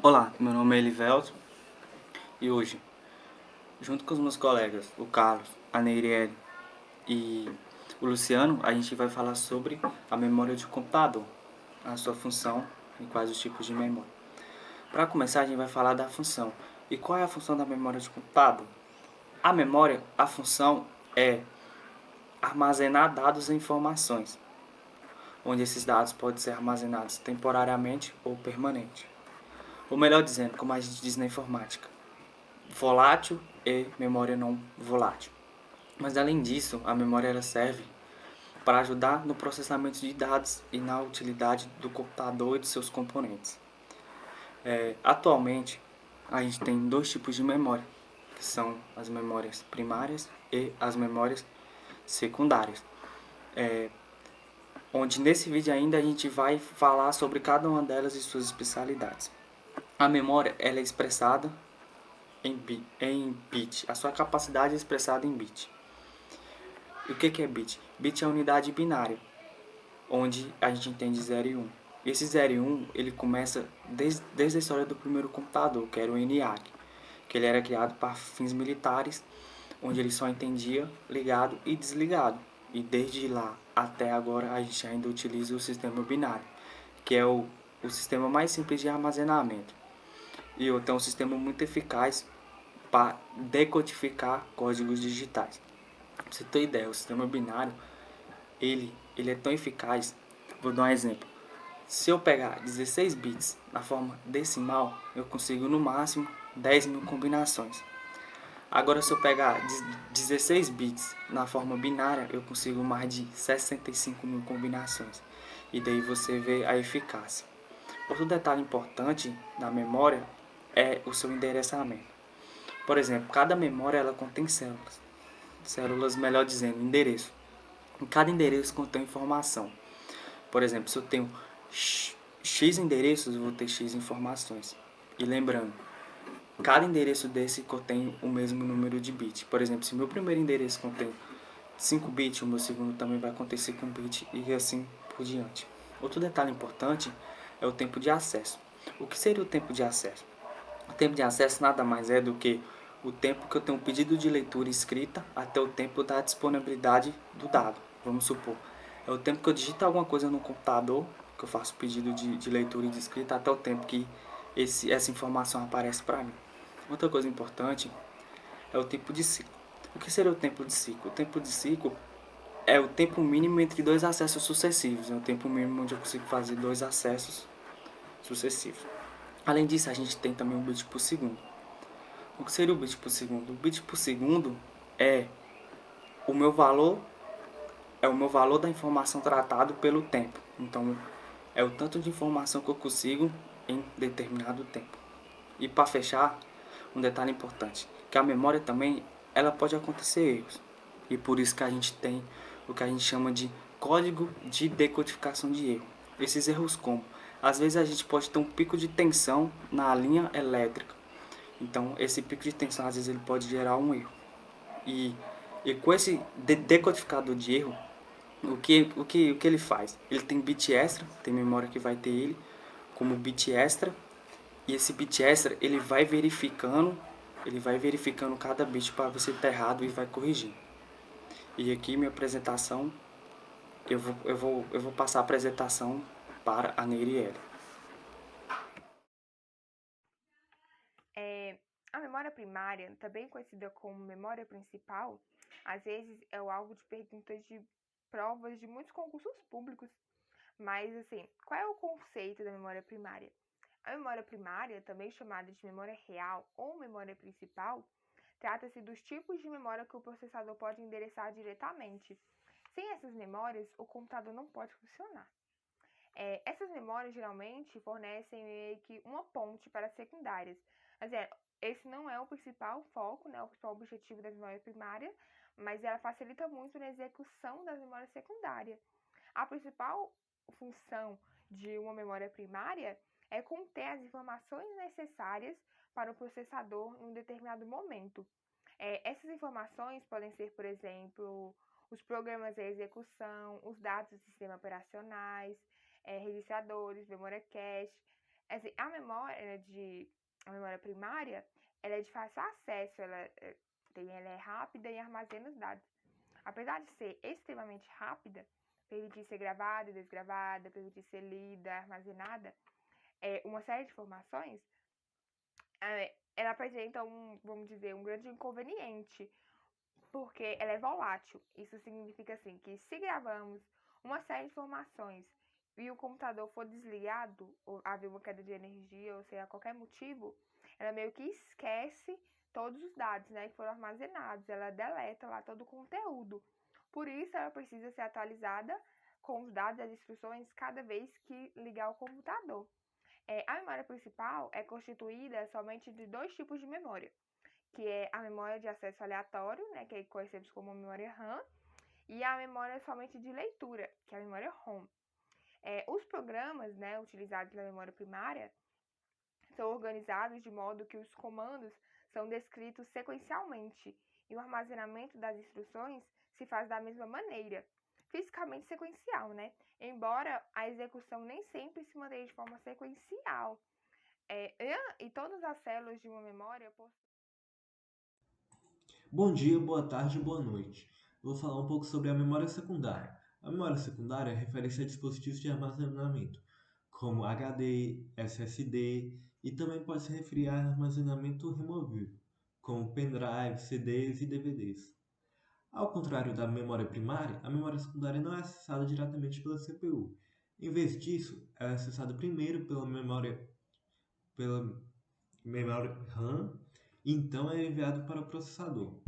Olá, meu nome é Elivelto e hoje, junto com os meus colegas, o Carlos, a Neirielle e o Luciano, a gente vai falar sobre a memória de computador, a sua função e quais os tipos de memória. Para começar, a gente vai falar da função. E qual é a função da memória de computador? A memória, a função é armazenar dados e informações, onde esses dados podem ser armazenados temporariamente ou permanente. Ou melhor dizendo, como a gente diz na informática, volátil e memória não volátil. Mas além disso, a memória ela serve para ajudar no processamento de dados e na utilidade do computador e de seus componentes. Atualmente, a gente tem dois tipos de memória, que são as memórias primárias e as memórias secundárias. Onde nesse vídeo ainda a gente vai falar sobre cada uma delas e suas especialidades. A memória ela é expressada em bit, a sua capacidade é expressada em bit. E o que é bit? Bit é a unidade binária, onde a gente entende 0 e 1. Esse 0 e 1 ele começa desde a história do primeiro computador, que era o ENIAC, que ele era criado para fins militares, onde ele só entendia ligado e desligado. E desde lá até agora a gente ainda utiliza o sistema binário, que é o sistema mais simples de armazenamento. E outro é um sistema muito eficaz para decodificar códigos digitais. Pra você ter ideia, o sistema binário ele é tão eficaz. Vou dar um exemplo. Se eu pegar 16 bits na forma decimal, eu consigo no máximo 10.000 combinações. Agora, se eu pegar 16 bits na forma binária, eu consigo mais de 65.000 combinações. E daí você vê a eficácia. Outro detalhe importante na memória é o seu endereçamento. Por exemplo, cada memória ela contém células. Células, melhor dizendo, endereço. Em cada endereço contém informação. Por exemplo, se eu tenho X endereços, eu vou ter X informações. E lembrando, cada endereço desse contém o mesmo número de bits. Por exemplo, se o meu primeiro endereço contém 5 bits, o meu segundo também vai conter 5 bits e assim por diante. Outro detalhe importante é o tempo de acesso. O que seria o tempo de acesso? O tempo de acesso nada mais é do que o tempo que eu tenho um pedido de leitura escrita até o tempo da disponibilidade do dado. Vamos supor, é o tempo que eu digito alguma coisa no computador, que eu faço pedido de leitura e de escrita, até o tempo que essa informação aparece para mim. Outra coisa importante é o tempo de ciclo. O que seria o tempo de ciclo? O tempo de ciclo é o tempo mínimo entre dois acessos sucessivos. É o tempo mínimo onde eu consigo fazer dois acessos sucessivos. Além disso, a gente tem também o bit por segundo. O que seria o bit por segundo? O bit por segundo é o meu valor é o meu valor da informação tratado pelo tempo. Então, é o tanto de informação que eu consigo em determinado tempo. E para fechar, um detalhe importante, que a memória também ela pode acontecer erros. E por isso que a gente tem o que a gente chama de código de decodificação de erro. Esses erros como? Às vezes a gente pode ter um pico de tensão na linha elétrica. Então, esse pico de tensão, às vezes, ele pode gerar um erro. E, e com esse decodificador de erro, o que ele faz? Ele tem bit extra, tem memória que vai ter ele como bit extra, e esse bit extra ele vai verificando cada bit para ver se está errado e vai corrigir. E aqui minha apresentação, eu vou passar a apresentação para a Neirielle. A memória primária, também conhecida como memória principal, às vezes é o alvo de perguntas de provas de muitos concursos públicos. Mas, assim, qual é o conceito da memória primária? A memória primária, também chamada de memória real ou memória principal, trata-se dos tipos de memória que o processador pode endereçar diretamente. Sem essas memórias, o computador não pode funcionar. Essas memórias geralmente fornecem meio que uma ponte para as secundárias. Mas esse não é o principal foco, né, o principal objetivo da memória primária, mas ela facilita muito na execução da memória secundária. A principal função de uma memória primária é conter as informações necessárias para o processador em um determinado momento. Essas informações podem ser, por exemplo, os programas de execução, os dados do sistema operacionais, registradores, memória cache. Assim, a memória primária, ela é de fácil acesso, ela é rápida e armazena os dados. Apesar de ser extremamente rápida, permitir ser gravada e desgravada, permitir ser lida, armazenada, uma série de informações, ela apresenta vamos dizer, um grande inconveniente, porque ela é volátil. Isso significa assim que se gravamos uma série de informações e o computador for desligado, ou haver uma queda de energia, ou seja, qualquer motivo, ela meio que esquece todos os dados, né, que foram armazenados. Ela deleta lá todo o conteúdo. Por isso, ela precisa ser atualizada com os dados e as instruções cada vez que ligar o computador. A memória principal é constituída somente de dois tipos de memória, que é a memória de acesso aleatório, né, que conhecemos como memória RAM, e a memória somente de leitura, que é a memória ROM. Os programas, né, utilizados na memória primária são organizados de modo que os comandos são descritos sequencialmente e o armazenamento das instruções se faz da mesma maneira, fisicamente sequencial, né? Embora a execução nem sempre se mantenha de forma sequencial. E todas as células de uma memória Bom dia, boa tarde e boa noite. Vou falar um pouco sobre a memória secundária. A memória secundária refere-se a dispositivos de armazenamento, como HD, SSD, e também pode se referir a armazenamento removível, como pendrive, CDs e DVDs. Ao contrário da memória primária, a memória secundária não é acessada diretamente pela CPU. Em vez disso, ela é acessada primeiro pela memória RAM e então é enviado para o processador.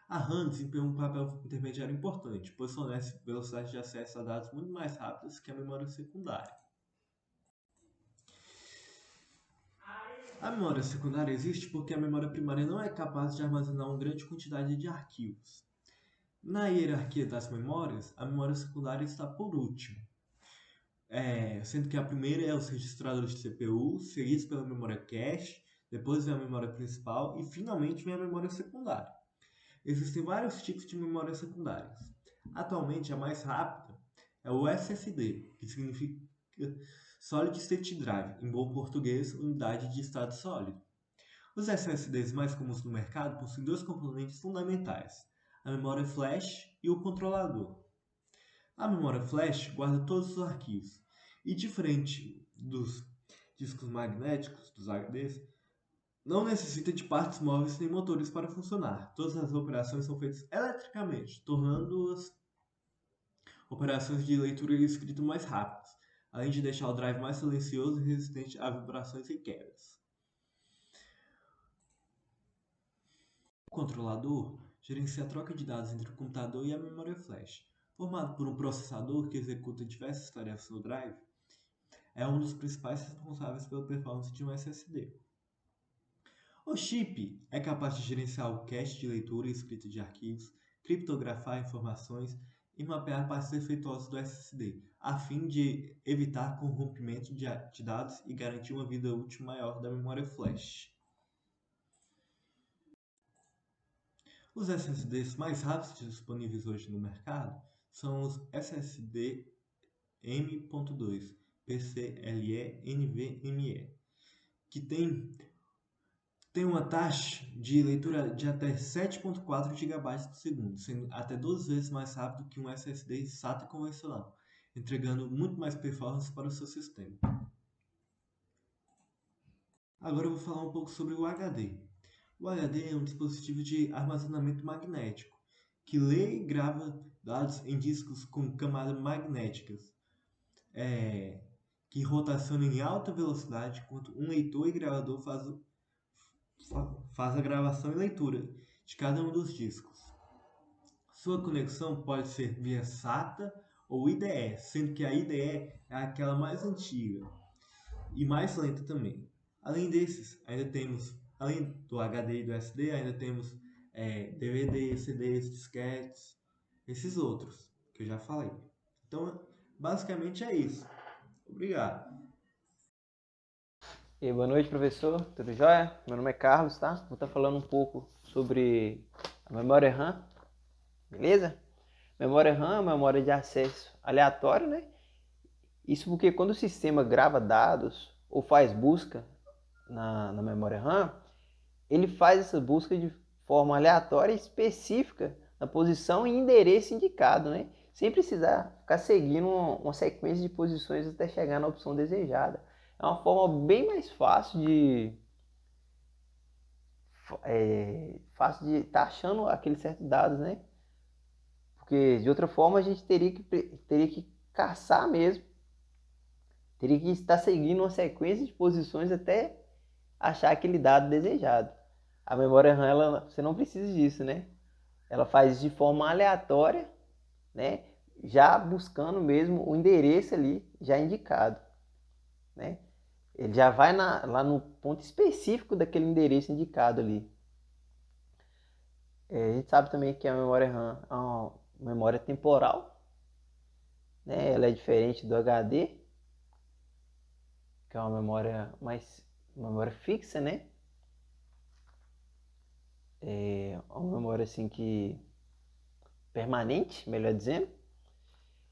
A RAM desempenha um papel intermediário importante, pois fornece velocidade de acesso a dados muito mais rápidas que a memória secundária. A memória secundária existe porque a memória primária não é capaz de armazenar uma grande quantidade de arquivos. Na hierarquia das memórias, a memória secundária está por último, sendo que a primeira é os registradores de CPU, seguidos pela memória cache, depois vem a memória principal e finalmente vem a memória secundária. Existem vários tipos de memórias secundárias. Atualmente, a mais rápida é o SSD, que significa Solid State Drive, em bom português, unidade de estado sólido. Os SSDs mais comuns no mercado possuem dois componentes fundamentais, a memória flash e o controlador. A memória flash guarda todos os arquivos, e diferente dos discos magnéticos, dos HDs, não necessita de partes móveis nem motores para funcionar. Todas as operações são feitas eletricamente, tornando as operações de leitura e escrita mais rápidas, além de deixar o drive mais silencioso e resistente a vibrações e quebras. O controlador gerencia a troca de dados entre o computador e a memória flash. Formado por um processador que executa diversas tarefas no drive, é um dos principais responsáveis pela performance de um SSD. O chip é capaz de gerenciar o cache de leitura e escrita de arquivos, criptografar informações e mapear partes defeituosas do SSD, a fim de evitar corrompimento de dados e garantir uma vida útil maior da memória flash. Os SSDs mais rápidos disponíveis hoje no mercado são os SSD M.2 PCIe NVMe, que tem uma taxa de leitura de até 7.4 GB por segundo, sendo até 12 vezes mais rápido que um SSD SATA convencional, entregando muito mais performance para o seu sistema. Agora eu vou falar um pouco sobre o HD. O HD é um dispositivo de armazenamento magnético, que lê e grava dados em discos com camadas magnéticas, que rotacionam em alta velocidade, enquanto um leitor e gravador faz a gravação e leitura de cada um dos discos. Sua conexão pode ser via SATA ou IDE, sendo que a IDE é aquela mais antiga e mais lenta também. Além desses, além do HD e do SD, ainda temos DVD, CDs, disquetes, esses outros que eu já falei. Então, basicamente é isso. Obrigado. E boa noite, professor. Tudo jóia? Meu nome é Carlos, tá? Vou estar falando um pouco sobre a memória RAM, beleza? Memória RAM é uma memória de acesso aleatório, né? Isso porque quando o sistema grava dados ou faz busca na memória RAM, ele faz essa busca de forma aleatória e específica na posição e endereço indicado, né? Sem precisar ficar seguindo uma sequência de posições até chegar na opção desejada. É uma forma bem mais fácil de estar achando aqueles certos dados, né? Porque de outra forma a gente teria que caçar mesmo, teria que estar seguindo uma sequência de posições até achar aquele dado desejado. A memória RAM, você não precisa disso, né? Ela faz de forma aleatória, né? Já buscando mesmo o endereço ali já indicado, né? Ele já vai lá no ponto específico daquele endereço indicado ali. A gente sabe também que a memória RAM é uma memória temporal, né? Ela é diferente do HD, que é uma memória fixa, né? É uma memória assim que permanente, melhor dizendo.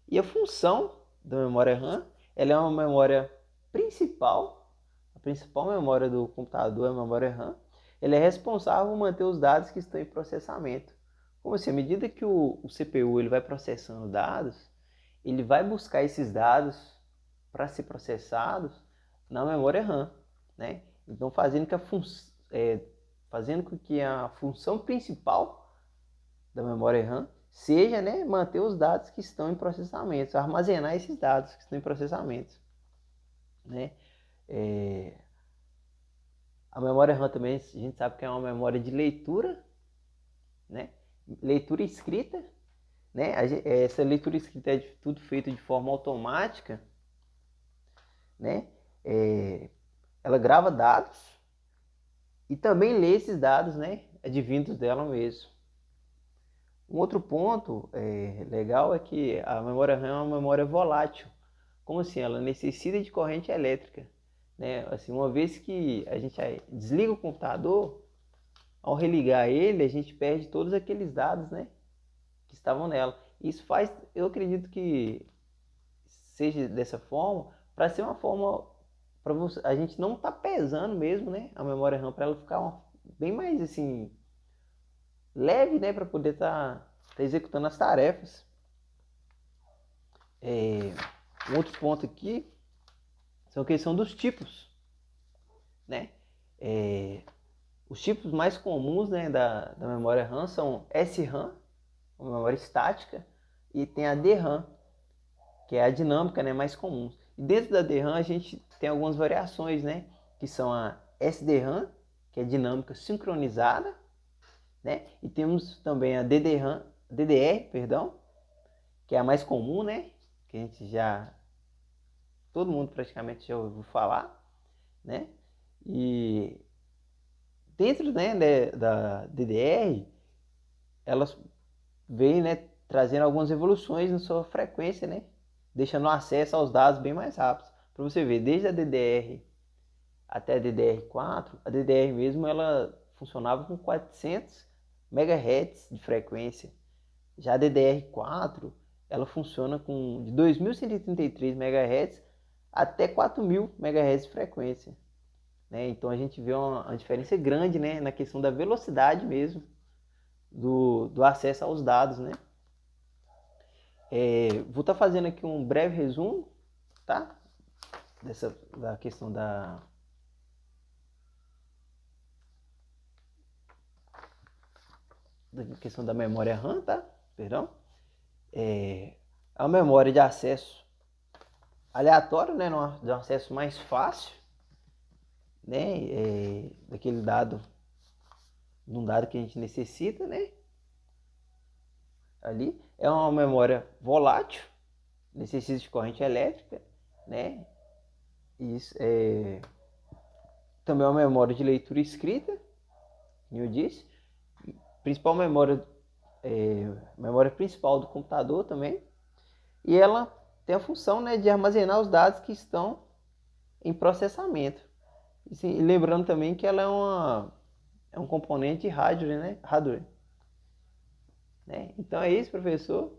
E a função da memória RAM, ela é uma memória principal, a principal memória do computador é a memória RAM. Ela é responsável por manter os dados que estão em processamento. Como assim? À medida que o CPU ele vai processando dados, ele vai buscar esses dados para ser processados na memória RAM, né? Então fazendo com que a função principal da memória RAM seja, né, manter os dados que estão em processamento, armazenar esses dados que estão em processamento, né? A memória RAM também, a gente sabe que é uma memória de leitura, né? Leitura e escrita, né? Essa leitura e escrita é tudo feito de forma automática, né? Ela grava dados e também lê esses dados, né, advindos dela mesmo. Um outro ponto legal é que a memória RAM é uma memória volátil. Como assim? Ela necessita de corrente elétrica, né? Assim, uma vez que a gente desliga o computador, ao religar ele, a gente perde todos aqueles dados, né, que estavam nela. Isso faz, eu acredito que seja dessa forma, para ser uma forma para a gente não tá pesando mesmo, né, a memória RAM, para ela ficar bem mais assim leve, né, para poder tá executando as tarefas. Um outro ponto aqui são a questão dos tipos, né? Os tipos mais comuns, né, da memória RAM são SRAM, uma memória estática, e tem a DRAM, que é a dinâmica, né, mais comum. E dentro da DRAM a gente tem algumas variações, né, que são a SDRAM, que é dinâmica sincronizada, né, e temos também a DDR, que é a mais comum, né, que a gente todo mundo praticamente já ouviu falar, né, e dentro, né, da DDR, elas vêm, né, trazendo algumas evoluções na sua frequência, né, deixando o acesso aos dados bem mais rápido. Para você ver, desde a DDR até a DDR4, a DDR mesmo ela funcionava com 400 MHz de frequência. Já a DDR4 ela funciona com de 2133 MHz até 4000 MHz de frequência, né? Então a gente vê uma diferença grande, né, na questão da velocidade mesmo do acesso aos dados, né? Vou estar fazendo aqui um breve resumo, tá? Da questão da questão da memória RAM, tá? Perdão. É uma memória de acesso aleatório, né? De um acesso mais fácil, né? Daquele dado, de um dado que a gente necessita, né? Ali é uma memória volátil, necessita de corrente elétrica, né? Isso também é uma memória de leitura e escrita, como eu disse. Principal memória principal do computador também. E ela tem a função, né, de armazenar os dados que estão em processamento. E lembrando também que ela é um componente hardware, né? Então é isso, professor.